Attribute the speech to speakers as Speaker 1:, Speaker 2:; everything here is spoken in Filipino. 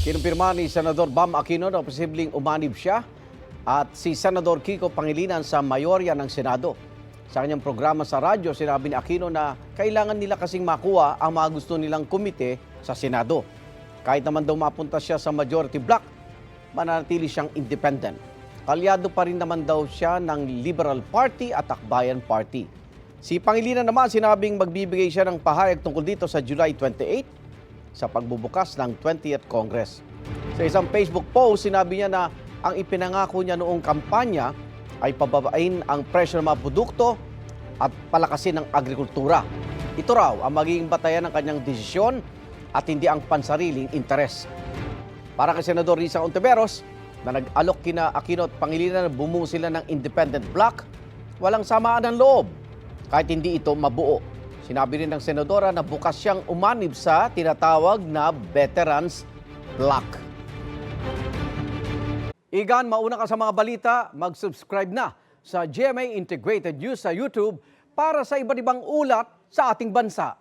Speaker 1: Kinumpirma ni Senador Bam Aquino na posibleng umanib siya at si Senador Kiko Pangilinan sa mayorya ng Senado. Sa kanyang programa sa radyo, sinabi ni Aquino na kailangan nila kasing makuha ang mga gusto nilang komite sa Senado. Kahit naman daw mapunta siya sa majority block, mananatili siyang independent. Kalyado pa rin naman daw siya ng Liberal Party at Akbayan Party. Si Pangilinan naman sinabing magbibigay siya ng pahayag tungkol dito sa July 28 sa pagbubukas ng 20th Congress. Sa isang Facebook post, sinabi niya na ang ipinangako niya noong kampanya ay pababain ang presyo ng mga produkto at palakasin ang agrikultura. Ito raw ang magiging batayan ng kanyang desisyon at hindi ang pansariling interes. Para kay Senador Risa Ontiveros, na nag-alok kina Aquino at Pangilinan na bumuo sila ng independent block, walang samaan ng loob kahit hindi ito mabuo. Sinabi rin ng senadora na bukas siyang umanib sa tinatawag na Veterans Block. Igan, mauna ka sa mga balita, mag-subscribe na sa GMA Integrated News sa YouTube para sa iba't ibang ulat sa ating bansa.